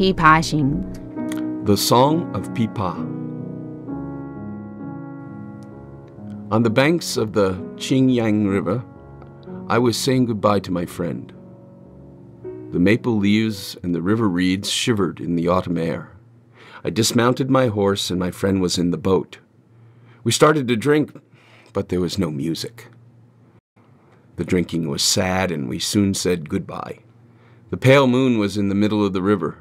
琵琶行 The Song of Pipa. On the banks of the Qingyang River, I was saying goodbye to my friend. The maple leaves and the river reeds shivered in the autumn air. I dismounted my horse and my friend was in the boat. We started to drink, but there was no music. The drinking was sad and we soon said goodbye. The pale moon was in the middle of the river.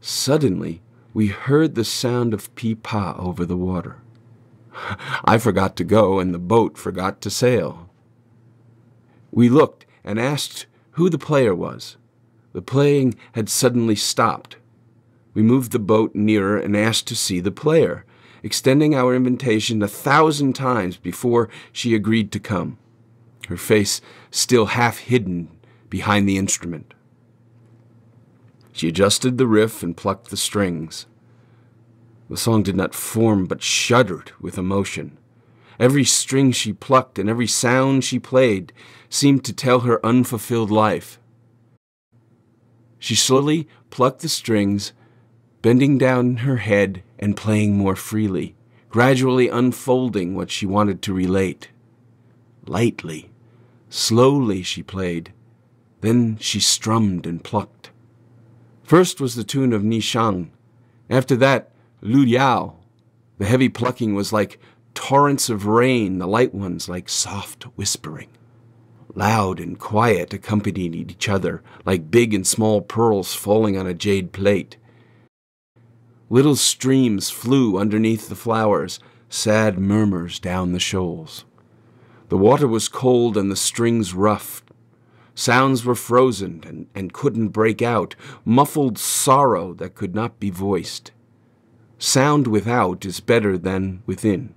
Suddenly, we heard the sound of pipa over the water. I forgot to go and the boat forgot to sail. We looked and asked who the player was. The playing had suddenly stopped. We moved the boat nearer and asked to see the player, extending our invitation 1,000 times before she agreed to come, her face still half hidden behind the instrument. She adjusted the riff and plucked the strings. The song did not form but shuddered with emotion. Every string she plucked and every sound she played seemed to tell her unfulfilled life. She slowly plucked the strings, bending down her head and playing more freely, gradually unfolding what she wanted to relate. Lightly, slowly she played. Then she strummed and plucked. First was the tune of Nishang. After that, Lu Yao. The heavy plucking was like torrents of rain, the light ones like soft whispering. Loud and quiet accompanied each other, like big and small pearls falling on a jade plate. Little streams flew underneath the flowers, sad murmurs down the shoals. The water was cold and the strings rough. Sounds were frozen and couldn't break out, muffled sorrow that could not be voiced. Sound without is better than within.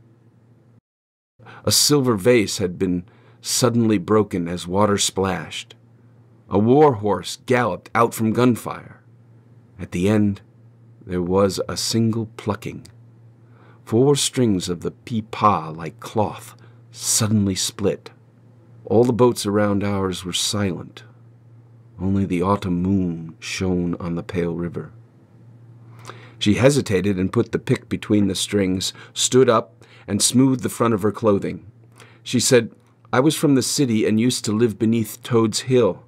A silver vase had been suddenly broken as water splashed. A war horse galloped out from gunfire. At the end, there was a single plucking. 4 strings of the pipa like cloth suddenly split. All the boats around ours were silent. Only the autumn moon shone on the pale river. She hesitated and put the pick between the strings, stood up, and smoothed the front of her clothing. She said, "I was from the city and used to live beneath Toad's Hill.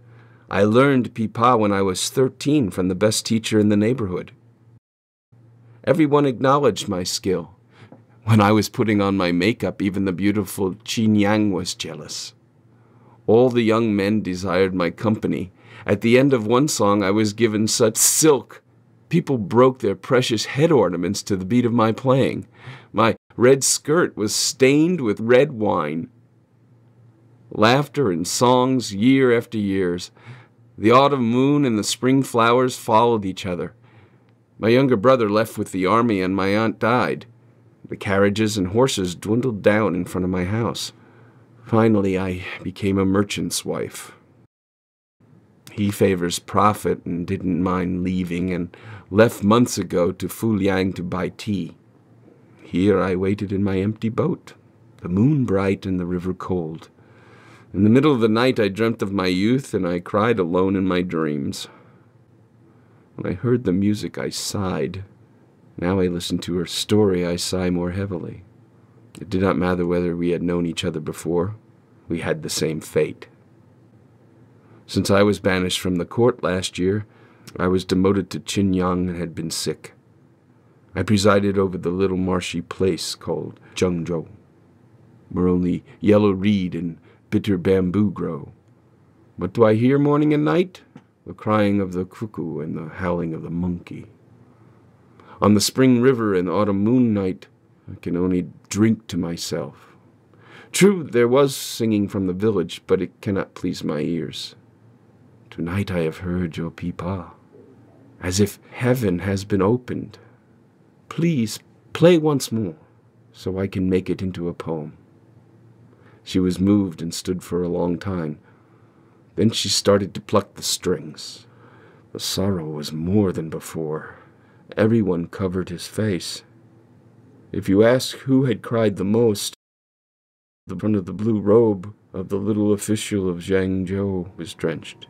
I learned pipa when I was 13 from the best teacher in the neighborhood. Everyone acknowledged my skill. When I was putting on my makeup, even the beautiful Qingyang was jealous. All the young men desired my company. At the end of one song, I was given such silk. People broke their precious head ornaments to the beat of my playing. My red skirt was stained with red wine." Laughter and songs year after years. The autumn moon and the spring flowers followed each other. My younger brother left with the army and my aunt died. The carriages and horses dwindled down in front of my house. Finally, I became a merchant's wife. He favors profit and didn't mind leaving and left months ago to Fuliang to buy tea. Here I waited in my empty boat, the moon bright and the river cold. In the middle of the night I dreamt of my youth and I cried alone in my dreams. When I heard the music I sighed. Now I listen to her story, I sigh more heavily. It did not matter whether we had known each other before. We had the same fate. Since I was banished from the court last year, I was demoted to Qingyang and had been sick. I presided over the little marshy place called Zhengzhou, where only yellow reed and bitter bamboo grow. What do I hear morning and night? The crying of the cuckoo and the howling of the monkey. On the spring river and autumn moon night, I can only drink to myself. True, there was singing from the village, but it cannot please my ears. Tonight I have heard your pipa, as if heaven has been opened. Please play once more, so I can make it into a poem." She was moved and stood for a long time. Then she started to pluck the strings. The sorrow was more than before. Everyone covered his face. If you ask who had cried the most, the front of the blue robe of the little official of Zhangzhou was drenched.